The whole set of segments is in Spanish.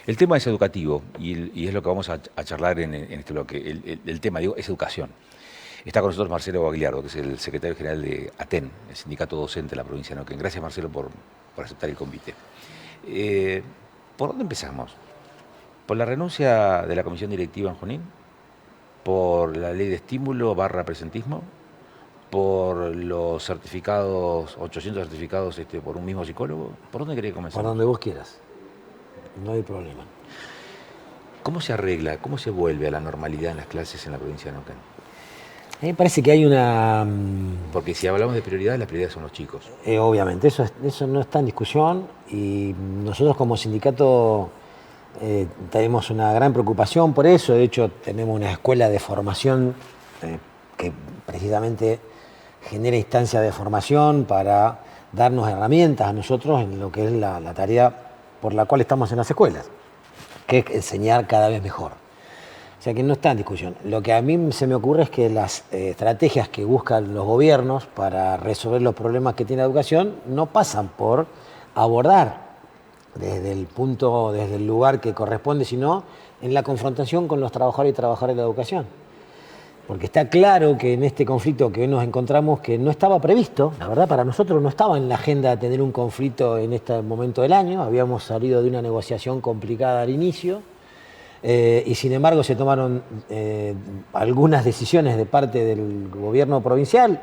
El tema es educativo y es lo que vamos a charlar en este bloque. El tema, digo, es educación. Está con nosotros Marcelo Bagliardo, que es el secretario general de ATEN, el sindicato docente de la provincia de Neuquén. Gracias, Marcelo, por aceptar el convite. ¿Por dónde empezamos? ¿Por la renuncia de la comisión directiva en Junín? ¿Por la ley de estímulo / presentismo? ¿Por los certificados, 800 certificados por un mismo psicólogo? ¿Por dónde querés comenzar? Por donde vos quieras. No hay problema. ¿Cómo se arregla, cómo se vuelve a la normalidad en las clases en la provincia de Neuquén? A mí me parece que hay una... Porque si hablamos de prioridades, las prioridades son los chicos. Obviamente, eso no está en discusión y nosotros como sindicato tenemos una gran preocupación por eso. De hecho, tenemos una escuela de formación que precisamente genera instancias de formación para darnos herramientas a nosotros en lo que es la tarea por la cual estamos en las escuelas, que es enseñar cada vez mejor. O sea que no está en discusión. Lo que a mí se me ocurre es que las estrategias que buscan los gobiernos para resolver los problemas que tiene la educación no pasan por abordar desde el lugar que corresponde, sino en la confrontación con los trabajadores y trabajadoras de la educación. Porque está claro que en este conflicto que hoy nos encontramos, que no estaba previsto, la verdad para nosotros no estaba en la agenda tener un conflicto en este momento del año, habíamos salido de una negociación complicada al inicio, y sin embargo se tomaron algunas decisiones de parte del gobierno provincial,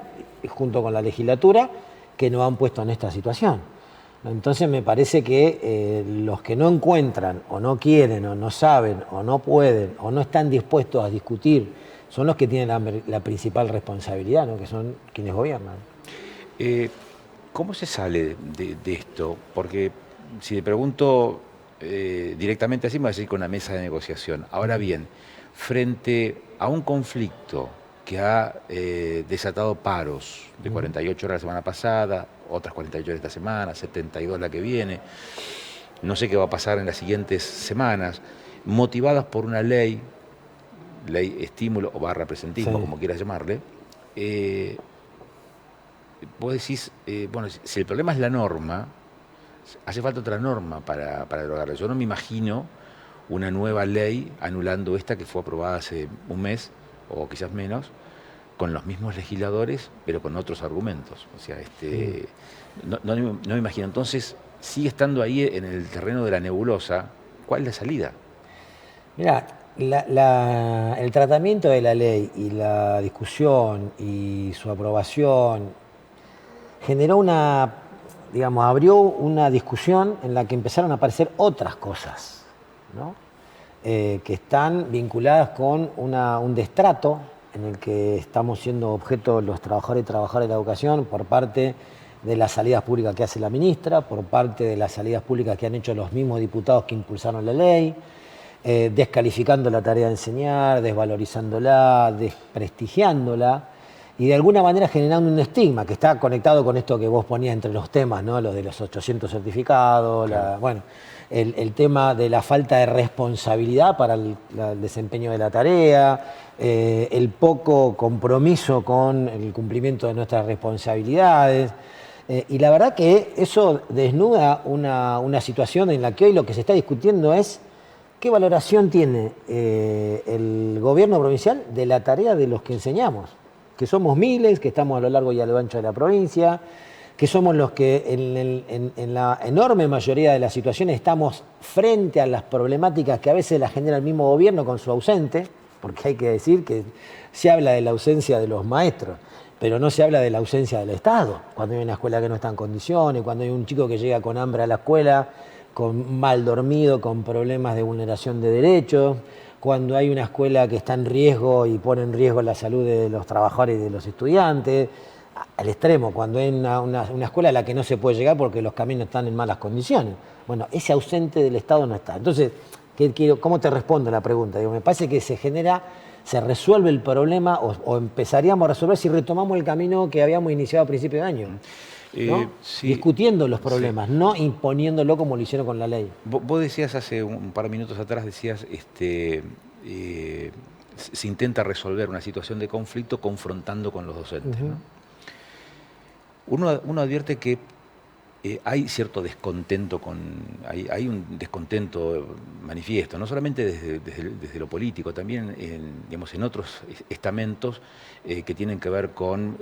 junto con la legislatura, que nos han puesto en esta situación. Entonces me parece que los que no encuentran, o no quieren, o no saben, o no pueden, o no están dispuestos a discutir, son los que tienen la principal responsabilidad, ¿no? Que son quienes gobiernan. ¿Cómo se sale de esto? Porque si le pregunto directamente así, me va a decir con una mesa de negociación. Ahora bien, frente a un conflicto que ha desatado paros de 48 horas la semana pasada, otras 48 horas esta semana, 72 la que viene, no sé qué va a pasar en las siguientes semanas, motivadas por una ley estímulo o / presentismo, sí, como quieras llamarle, vos decís, bueno, si el problema es la norma, hace falta otra norma para derogarla. Yo no me imagino una nueva ley anulando esta que fue aprobada hace un mes, o quizás menos, con los mismos legisladores, pero con otros argumentos. O sea, no me imagino. Entonces, sigue estando ahí en el terreno de la nebulosa. ¿Cuál es la salida? Mirá, el tratamiento de la ley y la discusión y su aprobación generó abrió una discusión en la que empezaron a aparecer otras cosas, ¿no? Que están vinculadas con un destrato en el que estamos siendo objeto los trabajadores y trabajadoras de la educación por parte de las salidas públicas que hace la ministra, por parte de las salidas públicas que han hecho los mismos diputados que impulsaron la ley, descalificando la tarea de enseñar, desvalorizándola, desprestigiándola y de alguna manera generando un estigma que está conectado con esto que vos ponías entre los temas, ¿no? Lo de los 800 certificados, claro. El tema de la falta de responsabilidad para el desempeño de la tarea, el poco compromiso con el cumplimiento de nuestras responsabilidades. Y la verdad que eso desnuda una situación en la que hoy lo que se está discutiendo es ¿qué valoración tiene el gobierno provincial de la tarea de los que enseñamos? Que somos miles, que estamos a lo largo y a lo ancho de la provincia, que somos los que en la enorme mayoría de las situaciones estamos frente a las problemáticas que a veces las genera el mismo gobierno con su ausente, porque hay que decir que se habla de la ausencia de los maestros, pero no se habla de la ausencia del Estado. Cuando hay una escuela que no está en condiciones, cuando hay un chico que llega con hambre a la escuela, con mal dormido, con problemas de vulneración de derechos, cuando hay una escuela que está en riesgo y pone en riesgo la salud de los trabajadores y de los estudiantes, al extremo, cuando hay una escuela a la que no se puede llegar porque los caminos están en malas condiciones. Bueno, ese ausente del Estado no está. Entonces, ¿cómo te respondo a la pregunta? Me parece que se resuelve el problema o empezaríamos a resolver si retomamos el camino que habíamos iniciado a principios de año. ¿No? Sí, discutiendo los problemas, sí, no imponiéndolo como lo hicieron con la ley. Vos decías hace un par de minutos atrás, decías, se intenta resolver una situación de conflicto confrontando con los docentes, ¿no? Uno advierte que hay cierto descontento hay un descontento manifiesto, no solamente desde lo político, también digamos, en otros estamentos que tienen que ver con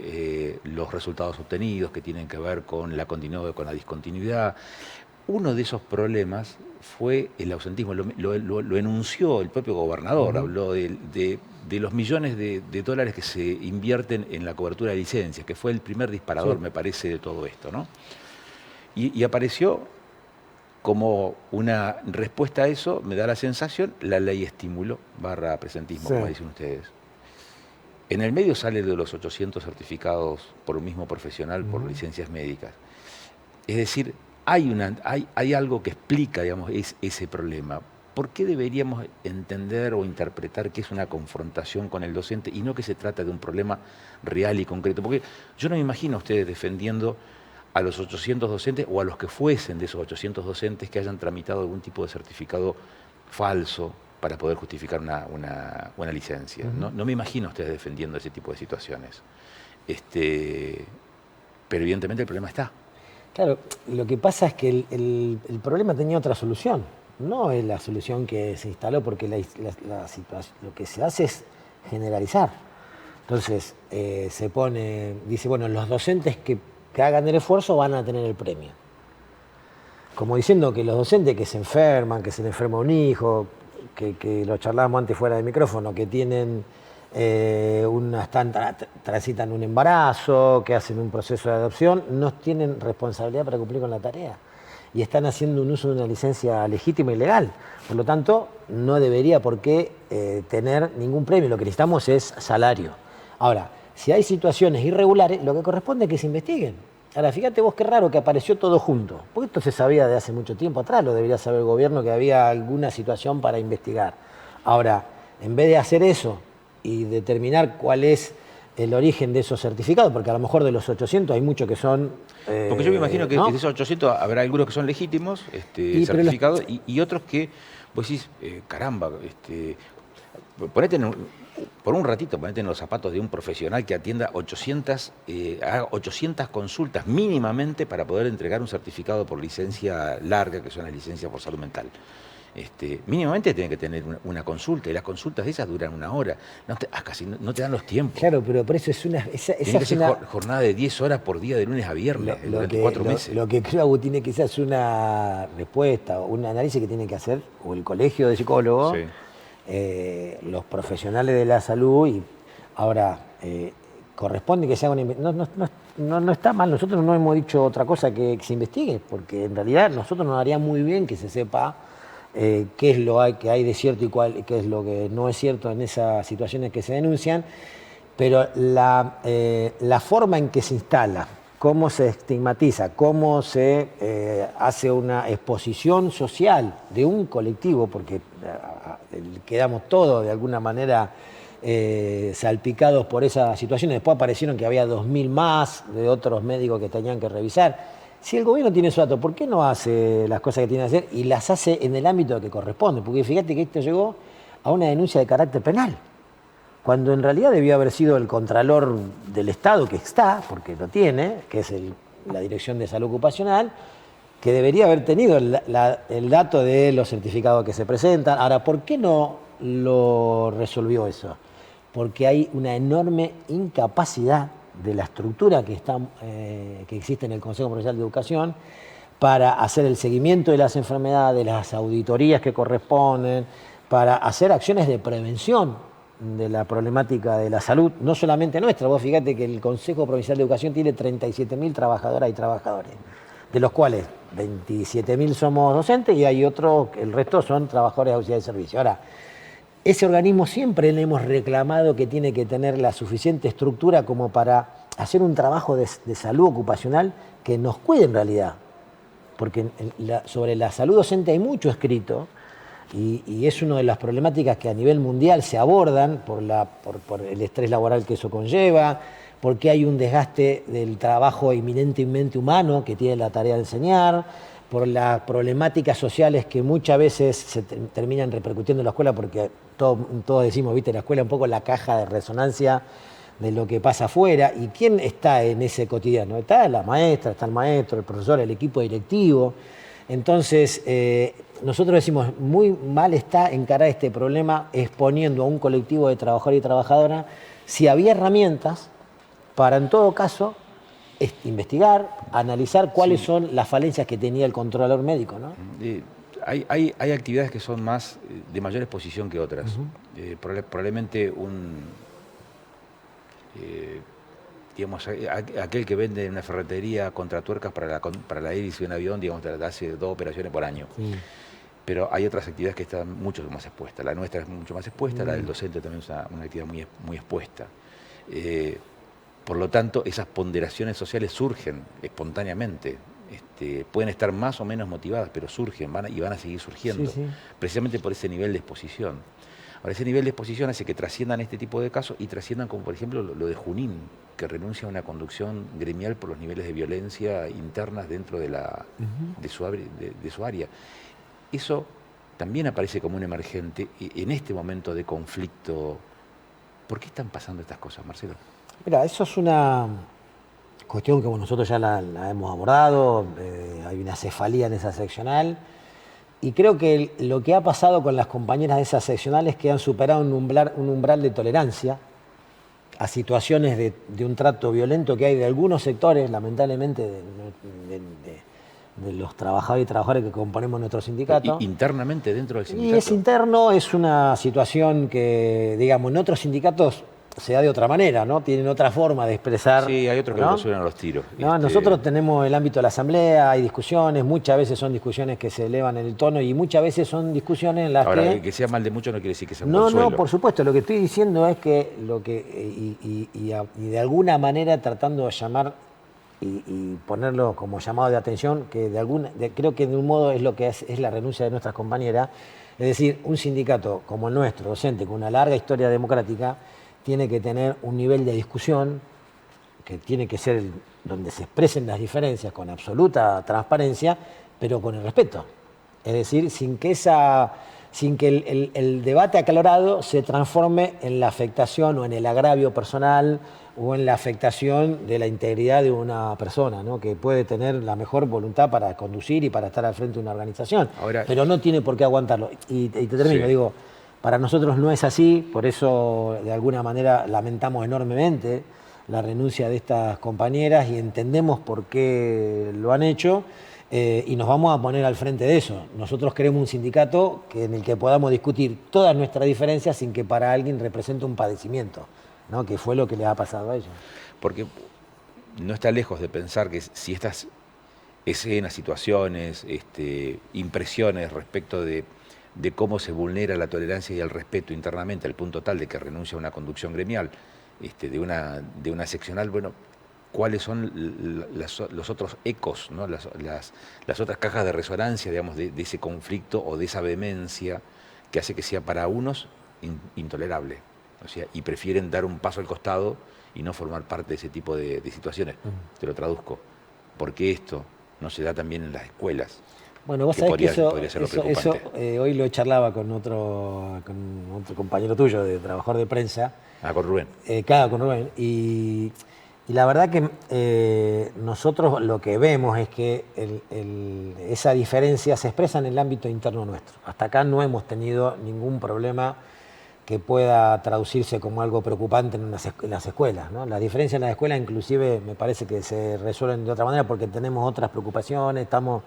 los resultados obtenidos, que tienen que ver con la continuidad, con la discontinuidad. Uno de esos problemas fue el ausentismo, lo enunció el propio gobernador, habló de los millones de dólares que se invierten en la cobertura de licencias, que fue el primer disparador, me parece, de todo esto, ¿no? Y apareció como una respuesta a eso, me da la sensación, la ley estímulo / presentismo, como dicen ustedes. En el medio sale de los 800 certificados por un mismo profesional por licencias médicas. Es decir, hay algo que explica, digamos, ese problema. ¿Por qué deberíamos entender o interpretar que es una confrontación con el docente y no que se trata de un problema real y concreto? Porque yo no me imagino a ustedes defendiendo a los 800 docentes o a los que fuesen de esos 800 docentes que hayan tramitado algún tipo de certificado falso para poder justificar una licencia. No me imagino a ustedes defendiendo ese tipo de situaciones. Pero evidentemente el problema está. Claro, lo que pasa es que el problema tenía otra solución. No es la solución que se instaló, porque la situación, lo que se hace es generalizar. Entonces, dice, bueno, los docentes que hagan el esfuerzo van a tener el premio. Como diciendo que los docentes que se enferman, que se le enferma un hijo, que lo charlábamos antes fuera de micrófono, que tienen transitan un embarazo, que hacen un proceso de adopción, no tienen responsabilidad para cumplir con la tarea. Y están haciendo un uso de una licencia legítima y legal. Por lo tanto, no debería por qué tener ningún premio. Lo que necesitamos es salario. Ahora, si hay situaciones irregulares, lo que corresponde es que se investiguen. Ahora, fíjate vos qué raro que apareció todo junto. Porque esto se sabía de hace mucho tiempo atrás, lo debería saber el gobierno, que había alguna situación para investigar. Ahora, en vez de hacer eso y determinar cuál es el origen de esos certificados, porque a lo mejor de los 800 hay muchos que son... porque yo me imagino que ¿no? de esos 800 habrá algunos que son legítimos, certificados, y otros que vos decís, caramba, por un ratito, ponete en los zapatos de un profesional que atienda haga 800 consultas mínimamente para poder entregar un certificado por licencia larga, que son las licencias por salud mental. Mínimamente tiene que tener una consulta, y las consultas de esas duran 1 hora. Casi no te dan los tiempos. Claro, pero por eso es una... Tiene que ser jornada de 10 horas por día de lunes a viernes, durante 4 meses. Lo que creo que tiene que ser es una respuesta, un análisis que tiene que hacer o el colegio de psicólogos, los profesionales de la salud, y ahora corresponde que se haga una... No está mal, nosotros no hemos dicho otra cosa que se investigue, porque en realidad nosotros nos haría muy bien que se sepa qué es lo que hay de cierto y qué es lo que no es cierto en esas situaciones que se denuncian, pero la forma en que se instala, cómo se estigmatiza, cómo se hace una exposición social de un colectivo, porque quedamos todos de alguna manera salpicados por esa situación. Después aparecieron que había 2000 más de otros médicos que tenían que revisar. Si el gobierno tiene su dato, ¿por qué no hace las cosas que tiene que hacer y las hace en el ámbito que corresponde? Porque fíjate que esto llegó a una denuncia de carácter penal, cuando en realidad debió haber sido el Contralor del Estado, que está, porque lo tiene, que es la Dirección de Salud Ocupacional, que debería haber tenido el dato de los certificados que se presentan. Ahora, ¿por qué no lo resolvió eso? Porque hay una enorme incapacidad de la estructura que existe en el Consejo Provincial de Educación para hacer el seguimiento de las enfermedades, las auditorías que corresponden, para hacer acciones de prevención de la problemática de la salud, no solamente nuestra. Vos fíjate que el Consejo Provincial de Educación tiene 37.000 trabajadoras y trabajadores, de los cuales 27.000 somos docentes y hay otros, el resto son trabajadores de auxiliar de servicio. Ahora, ese organismo siempre le hemos reclamado que tiene que tener la suficiente estructura como para hacer un trabajo de salud ocupacional que nos cuide en realidad. Porque sobre la salud docente hay mucho escrito y es una de las problemáticas que a nivel mundial se abordan por el estrés laboral que eso conlleva, porque hay un desgaste del trabajo eminentemente humano que tiene la tarea de enseñar, por las problemáticas sociales que muchas veces se terminan repercutiendo en la escuela, porque todos decimos, viste, la escuela es un poco la caja de resonancia de lo que pasa afuera. ¿Y quién está en ese cotidiano? Está la maestra, está el maestro, el profesor, el equipo directivo. Entonces, nosotros decimos, muy mal está encarar este problema exponiendo a un colectivo de trabajadores y trabajadoras si había herramientas para, en todo caso, investigar, analizar cuáles son las falencias que tenía el controlador médico, ¿no? Hay actividades que son más de mayor exposición que otras. Probablemente digamos, aquel que vende en una ferretería contratuercas para la hélice de un avión, digamos, hace 2 operaciones por año. Sí. Pero hay otras actividades que están mucho más expuestas. La nuestra es mucho más expuesta, la del docente también es una actividad muy expuesta. Por lo tanto, esas ponderaciones sociales surgen espontáneamente. Pueden estar más o menos motivadas, pero surgen y van a seguir surgiendo, precisamente por ese nivel de exposición. Ahora, ese nivel de exposición hace que trasciendan este tipo de casos y trasciendan, como por ejemplo lo de Junín, que renuncia a una conducción gremial por los niveles de violencia internas dentro de su área. Eso también aparece como un emergente en este momento de conflicto. ¿Por qué están pasando estas cosas, Marcelo? Mira, eso es una cuestión que nosotros ya la hemos abordado, hay una cefalía en esa seccional, y creo que lo que ha pasado con las compañeras de esa seccional es que han superado un umbral de tolerancia a situaciones de un trato violento que hay de algunos sectores, lamentablemente, de los trabajadores y trabajadoras que componemos nuestro sindicato. ¿Internamente dentro del sindicato? Y es interno, es una situación que, digamos, en otros sindicatos se da de otra manera, ¿no? Tienen otra forma de expresar. Sí, hay otros que lo suenan a los tiros. ¿No? Nosotros tenemos el ámbito de la asamblea, hay discusiones, muchas veces son discusiones que se elevan en el tono y muchas veces son discusiones en las que sea mal de mucho no quiere decir que sea un No, por supuesto, lo que estoy diciendo es que y de alguna manera tratando de llamar y ponerlo como llamado de atención, que creo que de un modo es lo que es la renuncia de nuestras compañeras, es decir, un sindicato como el nuestro, docente, con una larga historia democrática, tiene que tener un nivel de discusión que tiene que ser donde se expresen las diferencias con absoluta transparencia, pero con el respeto. Es decir, sin que el debate acalorado se transforme en la afectación o en el agravio personal o en la afectación de la integridad de una persona, ¿no? Que puede tener la mejor voluntad para conducir y para estar al frente de una organización, pero no tiene por qué aguantarlo. Y te termino, digo, para nosotros no es así, por eso de alguna manera lamentamos enormemente la renuncia de estas compañeras y entendemos por qué lo han hecho y nos vamos a poner al frente de eso. Nosotros queremos un sindicato en el que podamos discutir todas nuestras diferencias sin que para alguien represente un padecimiento, ¿no? Que fue lo que les ha pasado a ellos. Porque no está lejos de pensar que si estas escenas, situaciones, impresiones respecto de cómo se vulnera la tolerancia y el respeto internamente al punto tal de que renuncia a una conducción gremial de una seccional, bueno, ¿cuáles son los otros ecos, ¿no? las otras cajas de resonancia, digamos, de ese conflicto o de esa vehemencia que hace que sea para unos intolerable? O sea, y prefieren dar un paso al costado y no formar parte de ese tipo de situaciones. Te lo traduzco. ¿Por qué esto no se da también en las escuelas? Bueno, vos sabés que eso hoy lo charlaba con otro compañero tuyo, de trabajador de prensa. Con Rubén. Claro, con Rubén. Y la verdad que nosotros lo que vemos es que esa diferencia se expresa en el ámbito interno nuestro. Hasta acá no hemos tenido ningún problema que pueda traducirse como algo preocupante en las escuelas, ¿no? Las diferencias en las escuelas inclusive me parece que se resuelven de otra manera porque tenemos otras preocupaciones, estamos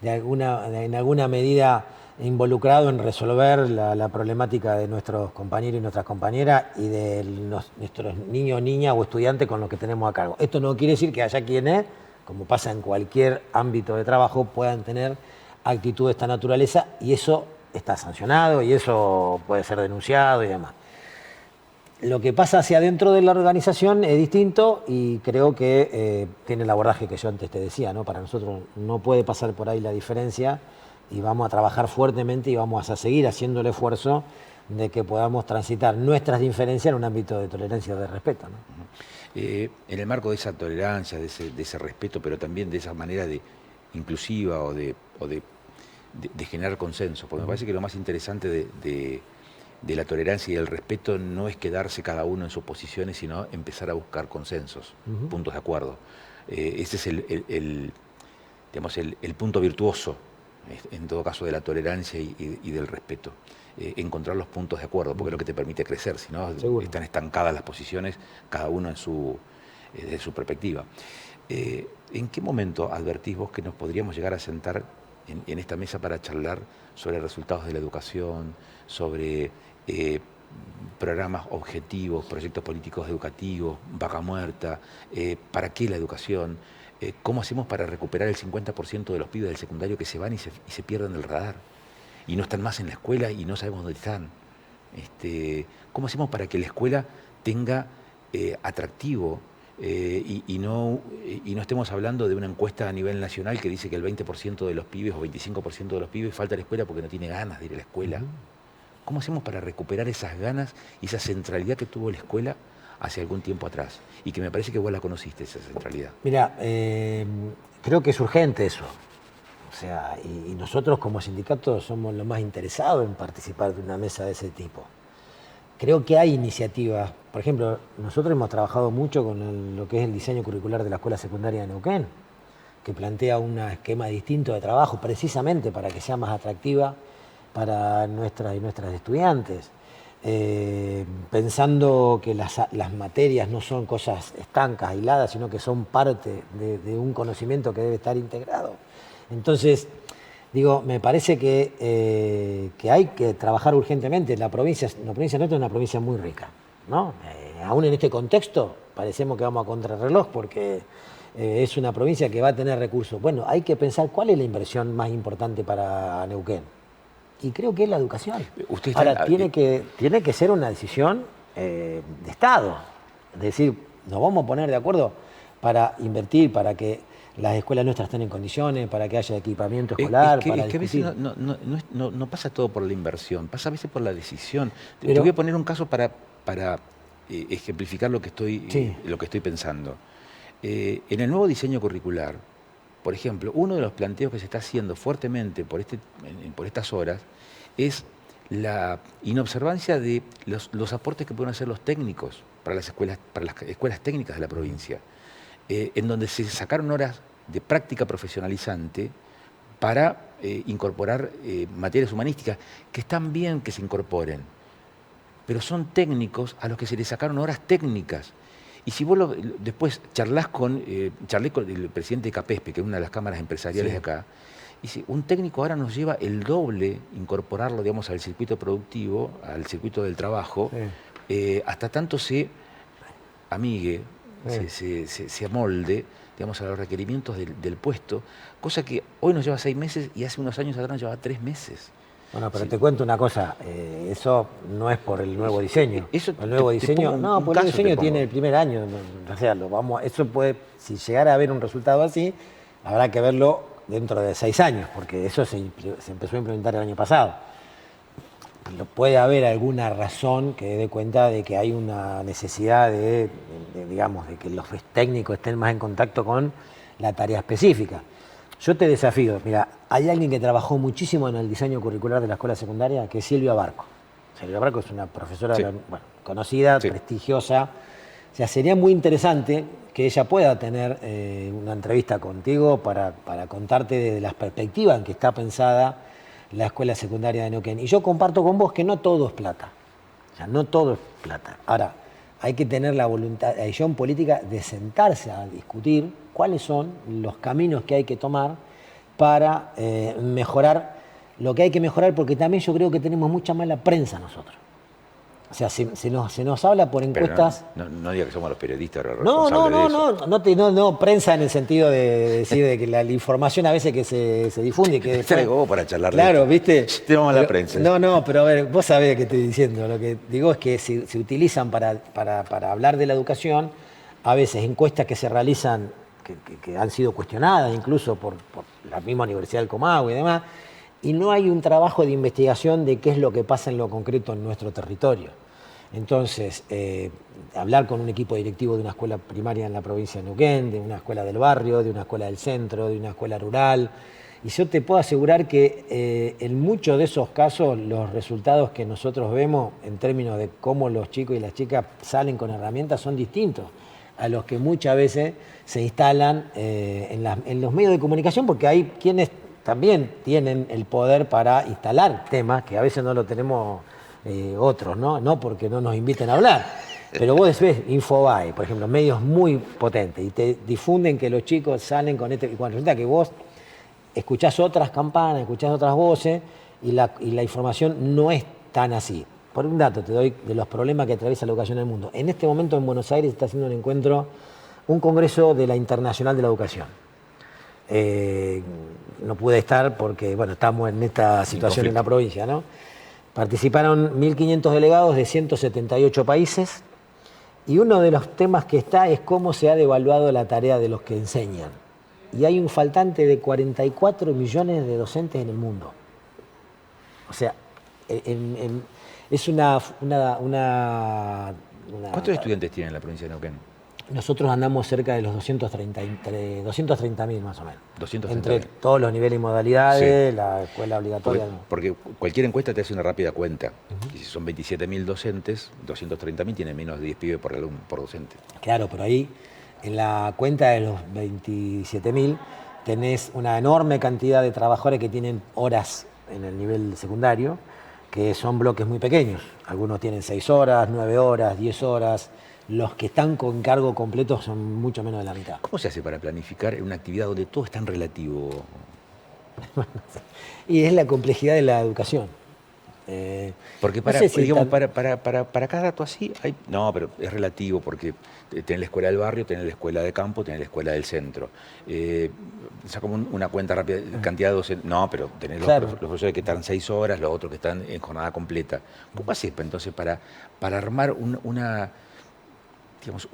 en alguna medida involucrado en resolver la problemática de nuestros compañeros y nuestras compañeras y de nuestros niños, niñas o estudiantes con los que tenemos a cargo. Esto no quiere decir que haya quienes, como pasa en cualquier ámbito de trabajo, puedan tener actitud de esta naturaleza y eso está sancionado y eso puede ser denunciado y demás. Lo que pasa hacia adentro de la organización es distinto y creo que tiene el abordaje que yo antes te decía, ¿no? Para nosotros no puede pasar por ahí la diferencia y vamos a trabajar fuertemente y vamos a seguir haciendo el esfuerzo de que podamos transitar nuestras diferencias en un ámbito de tolerancia y de respeto, ¿no? En el marco de esa tolerancia, de ese respeto, pero también de esa manera inclusiva o de generar consenso, porque me parece que lo más interesante de de la tolerancia y del respeto no es quedarse cada uno en sus posiciones, sino empezar a buscar consensos, puntos de acuerdo. Ese es digamos, el punto virtuoso, en todo caso, de la tolerancia y del respeto. Encontrar los puntos de acuerdo, porque es lo que te permite crecer, si no están estancadas las posiciones, cada uno desde su perspectiva. ¿En qué momento advertís vos que nos podríamos llegar a sentar en esta mesa para charlar sobre resultados de la educación, sobre programas objetivos, proyectos políticos educativos, vaca muerta, para qué la educación? ¿Cómo hacemos para recuperar el 50% de los pibes del secundario que se van y se pierden del radar? Y no están más en la escuela y no sabemos dónde están. ¿Cómo hacemos para que la escuela tenga atractivo y no estemos hablando de una encuesta a nivel nacional que dice que el 20% de los pibes o 25% de los pibes falta a la escuela porque no tiene ganas de ir a la escuela? ¿Cómo hacemos para recuperar esas ganas y esa centralidad que tuvo la escuela hace algún tiempo atrás? Y que me parece que vos la conociste, esa centralidad. Mira, creo que es urgente eso. O sea, y nosotros como sindicato somos los más interesados en participar de una mesa de ese tipo. Creo que hay iniciativas. Por ejemplo, nosotros hemos trabajado mucho con lo que es el diseño curricular de la Escuela Secundaria de Neuquén, que plantea un esquema distinto de trabajo precisamente para que sea más atractiva para nuestras y nuestras estudiantes. Pensando que las materias no son cosas estancas, aisladas, sino que son parte de un conocimiento que debe estar integrado. Entonces, digo, me parece que hay que trabajar urgentemente. La provincia nuestra es una provincia muy rica, ¿no? Aún en este contexto parecemos que vamos a contrarreloj porque es una provincia que va a tener recursos. Bueno, hay que pensar cuál es la inversión más importante para Neuquén. Y creo que es la educación. Ahora, tiene que ser una decisión de Estado. Es decir, nos vamos a poner de acuerdo para invertir, para que las escuelas nuestras estén en condiciones, para que haya equipamiento escolar. Es que a veces no pasa todo por la inversión, pasa a veces por la decisión. Te voy a poner un caso para ejemplificar lo que estoy pensando. En el nuevo diseño curricular, por ejemplo, uno de los planteos que se está haciendo fuertemente por estas horas es la inobservancia de los aportes que pueden hacer los técnicos para las escuelas técnicas de la provincia, en donde se sacaron horas de práctica profesionalizante para incorporar materias humanísticas, que están bien que se incorporen, pero son técnicos a los que se les sacaron horas técnicas. Y si vos después charlé con el presidente de CAPESPE, que es una de las cámaras empresariales de acá, y si un técnico ahora nos lleva el doble incorporarlo, digamos, al circuito productivo, al circuito del trabajo, hasta tanto se amigue, se amolde, digamos, a los requerimientos del puesto, cosa que hoy nos lleva 6 meses y hace unos años atrás nos llevaba 3 meses. Bueno, pero te cuento una cosa, eso no es por el nuevo diseño. El nuevo diseño tiene el primer año, o sea, eso puede, si llegara a haber un resultado así, habrá que verlo dentro de 6 años, porque eso se empezó a implementar el año pasado. Puede haber alguna razón que dé cuenta de que hay una necesidad de que los técnicos estén más en contacto con la tarea específica. Yo te desafío, mira, hay alguien que trabajó muchísimo en el diseño curricular de la escuela secundaria, que es Silvia Barco. Silvia Barco es una profesora conocida, prestigiosa. O sea, sería muy interesante que ella pueda tener una entrevista contigo para contarte desde las perspectivas en que está pensada la escuela secundaria de Neuquén. Y yo comparto con vos que no todo es plata. O sea, no todo es plata. Ahora, hay que tener la voluntad, la decisión política de sentarse a discutir cuáles son los caminos que hay que tomar para mejorar lo que hay que mejorar, porque también yo creo que tenemos mucha mala prensa nosotros. O sea, se nos habla por encuestas... No diga que somos los periodistas No, prensa en el sentido de decir de que la información a veces que se difunde... que traigo vos para charlar. Claro, ¿viste? Tenemos la prensa. Pero a ver, vos sabés qué estoy diciendo. Lo que digo es que se utilizan para hablar de la educación, a veces encuestas que se realizan, que han sido cuestionadas incluso por la misma Universidad del Comahue y demás, y no hay un trabajo de investigación de qué es lo que pasa en lo concreto en nuestro territorio. Entonces, hablar con un equipo directivo de una escuela primaria en la provincia de Neuquén, de una escuela del barrio, de una escuela del centro, de una escuela rural, Y yo te puedo asegurar que en muchos de esos casos los resultados que nosotros vemos en términos de cómo los chicos y las chicas salen con herramientas son distintos a los que muchas veces se instalan en los medios de comunicación, porque hay quienes también tienen el poder para instalar temas que a veces no lo tenemos otros, ¿no? No porque no nos inviten a hablar. Pero vos ves Infobae, por ejemplo, medios muy potentes, y te difunden que los chicos salen con y cuando resulta que vos escuchás otras campanas, escuchás otras voces y la información no es tan así. Por un dato te doy de los problemas que atraviesa la educación en el mundo. En este momento en Buenos Aires se está haciendo un congreso de la Internacional de la Educación. No pude estar porque, bueno, estamos en esta situación en la provincia, ¿no? Participaron 1.500 delegados de 178 países y uno de los temas que está es cómo se ha devaluado la tarea de los que enseñan. Y hay un faltante de 44 millones de docentes en el mundo. O sea, es una ¿Cuántos estudiantes tiene la provincia de Neuquén? Nosotros andamos cerca de los 230.000 más o menos. 230.000. Entre todos los niveles y modalidades, Sí. la escuela obligatoria. Porque cualquier encuesta te hace una rápida cuenta. Y si son 27.000 docentes, 230.000 tiene menos de 10 pibes por docente. Claro, pero ahí en la cuenta de los 27.000 tenés una enorme cantidad de trabajadores que tienen horas en el nivel secundario, que son bloques muy pequeños. Algunos tienen 6 horas, 9 horas, 10 horas. Los que están con cargo completo son mucho menos de la mitad. ¿Cómo se hace para planificar una actividad donde todo es tan relativo? Y es la complejidad de la educación. Porque para cada dato así, no, pero es relativo porque tenés la escuela del barrio, tenés la escuela de campo, tenés la escuela del centro. Sacamos una cuenta rápida, cantidad de docentes. No, pero tenés los profesores que están 6 horas, los otros que están en jornada completa. ¿Cómo haces entonces para armar un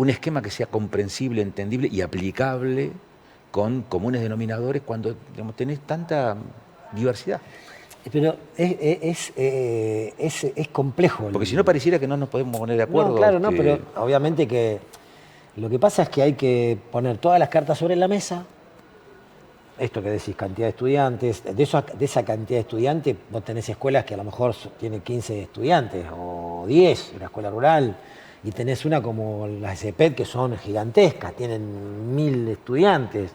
esquema que sea comprensible, entendible y aplicable con comunes denominadores cuando tenés tanta diversidad? Pero es complejo. Porque si no pareciera que no nos podemos poner de acuerdo. No, claro, no, pero obviamente que lo que pasa es que hay que poner todas las cartas sobre la mesa. Esto que decís, cantidad de estudiantes, de esa cantidad de estudiantes, vos tenés escuelas que a lo mejor tienen 15 estudiantes o 10, una escuela rural, y tenés una como las ESEPED que son gigantescas, tienen 1.000 estudiantes.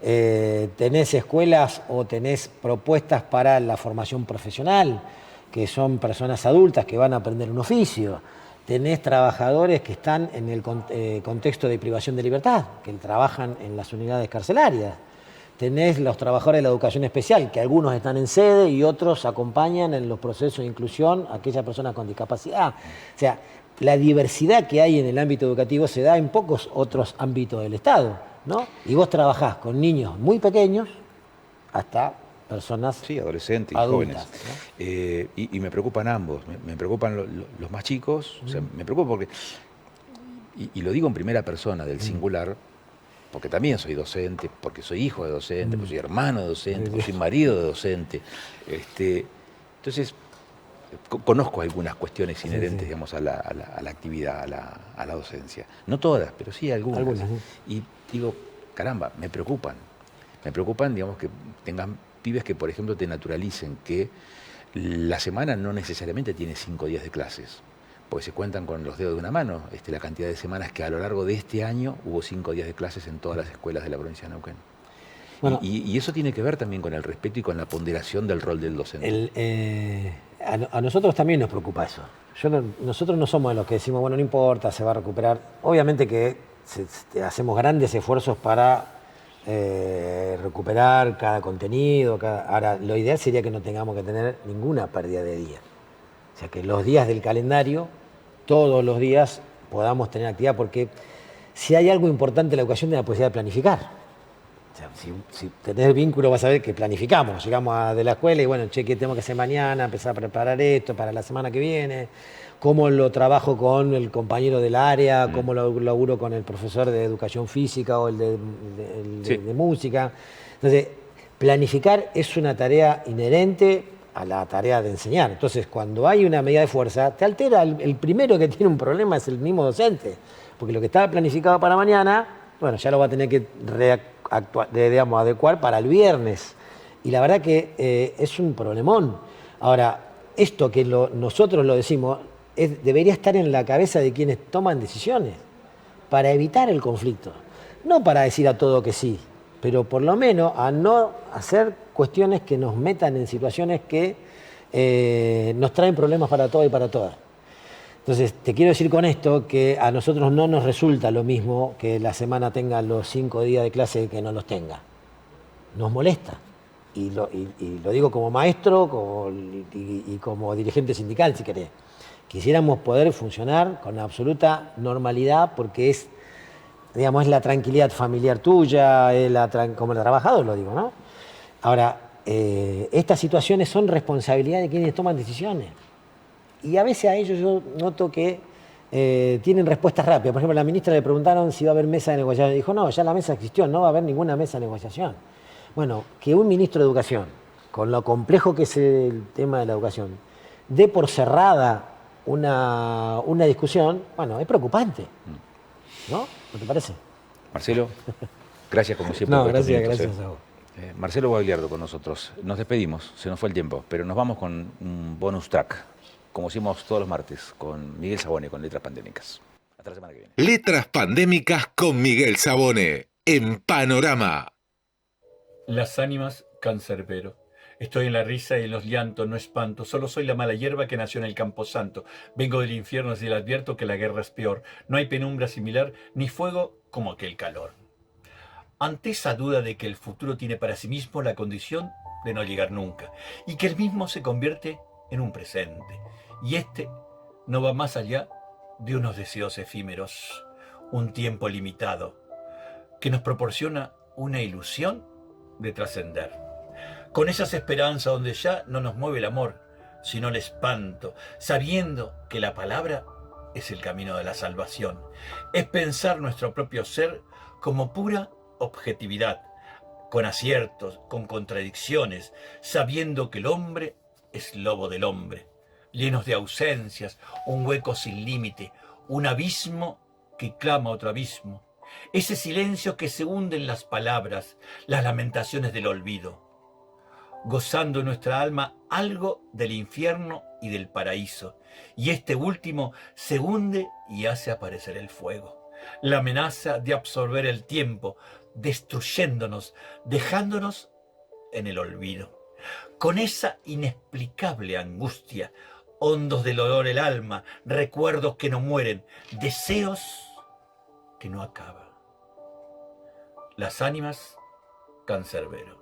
Tenés escuelas o tenés propuestas para la formación profesional, que son personas adultas que van a aprender un oficio. Tenés trabajadores que están en el contexto de privación de libertad, que trabajan en las unidades carcelarias. Tenés los trabajadores de la educación especial, que algunos están en sede y otros acompañan en los procesos de inclusión a aquellas personas con discapacidad. O sea, la diversidad que hay en el ámbito educativo se da en pocos otros ámbitos del Estado, ¿no? Y vos trabajás con niños muy pequeños hasta personas adolescentes y adultas, jóvenes. ¿No? Y me preocupan ambos. Me preocupan los más chicos. O sea, me preocupa porque, y lo digo en primera persona, del singular, porque también soy docente, porque soy hijo de docente, porque soy hermano de docente, porque soy marido de docente. Entonces, conozco algunas cuestiones inherentes, digamos, a la actividad, a la docencia. No todas, pero sí algunas. Y digo, caramba, me preocupan. Me preocupan, digamos, que tengan pibes que, por ejemplo, te naturalicen que la semana no necesariamente tiene 5 días de clases, porque se cuentan con los dedos de una mano la cantidad de semanas que a lo largo de este año hubo 5 días de clases en todas las escuelas de la provincia de Neuquén. Bueno, y eso tiene que ver también con el respeto y con la ponderación del rol del docente. A nosotros también nos preocupa eso. Nosotros no somos de los que decimos, bueno, no importa, se va a recuperar. Obviamente que hacemos grandes esfuerzos para recuperar cada contenido. Ahora, lo ideal sería que no tengamos que tener ninguna pérdida de día. O sea, que los días del calendario, todos los días, podamos tener actividad, porque si hay algo importante en la educación es la posibilidad de planificar. O sea, si tenés vínculo vas a ver que planificamos. Llegamos de la escuela y bueno, ¿qué tengo que hacer mañana? Empezar a preparar esto para la semana que viene. ¿Cómo lo trabajo con el compañero del área? ¿Cómo lo laburo con el profesor de educación física o el de música? Entonces, planificar es una tarea inherente a la tarea de enseñar. Entonces, cuando hay una medida de fuerza, te altera. El primero que tiene un problema es el mismo docente. Porque lo que estaba planificado para mañana, bueno, ya lo va a tener que adecuar para el viernes. Y la verdad que es un problemón. Ahora, esto que nosotros lo decimos, debería estar en la cabeza de quienes toman decisiones, para evitar el conflicto. No para decir a todo que sí, pero por lo menos a no hacer cuestiones que nos metan en situaciones que nos traen problemas para todos y para todas. Entonces, te quiero decir con esto que a nosotros no nos resulta lo mismo que la semana tenga los 5 días de clase que no los tenga. Nos molesta. Y lo digo como maestro y como dirigente sindical, si querés. Quisiéramos poder funcionar con absoluta normalidad porque es, digamos, es la tranquilidad familiar tuya, como el trabajador, lo digo, ¿no? Ahora, estas situaciones son responsabilidad de quienes toman decisiones. Y a veces a ellos yo noto que tienen respuestas rápidas. Por ejemplo, a la ministra le preguntaron si iba a haber mesa de negociación. Dijo, no, ya la mesa existió, no va a haber ninguna mesa de negociación. Bueno, que un ministro de Educación, con lo complejo que es el tema de la educación, dé por cerrada una discusión, bueno, es preocupante. ¿No? ¿No te parece? Marcelo, gracias como siempre No, por estos gracias, minutos. gracias a vos. Marcelo Guagliardo con nosotros. Nos despedimos, se nos fue el tiempo, pero nos vamos con un bonus track, como hacemos todos los martes, con Miguel Sabone, con Letras Pandémicas. Hasta la semana que viene. Letras Pandémicas con Miguel Sabone, en Panorama. Las ánimas, cancerbero. Estoy en la risa y en los llantos, no espanto. Solo soy la mala hierba que nació en el camposanto. Vengo del infierno y le advierto que la guerra es peor. No hay penumbra similar, ni fuego como aquel calor. Ante esa duda de que el futuro tiene para sí mismo la condición de no llegar nunca, y que el mismo se convierte en un presente, y este no va más allá de unos deseos efímeros, un tiempo limitado, que nos proporciona una ilusión de trascender. Con esas esperanzas donde ya no nos mueve el amor, sino el espanto, sabiendo que la palabra es el camino de la salvación. Es pensar nuestro propio ser como pura objetividad, con aciertos, con contradicciones, sabiendo que el hombre es lobo del hombre, llenos de ausencias, un hueco sin límite, un abismo que clama otro abismo. Ese silencio que se hunde en las palabras, las lamentaciones del olvido, gozando en nuestra alma algo del infierno y del paraíso. Y este último se hunde y hace aparecer el fuego, la amenaza de absorber el tiempo, destruyéndonos, dejándonos en el olvido. Con esa inexplicable angustia, hondos del dolor el alma, recuerdos que no mueren, deseos que no acaban. Las ánimas, cancerbero.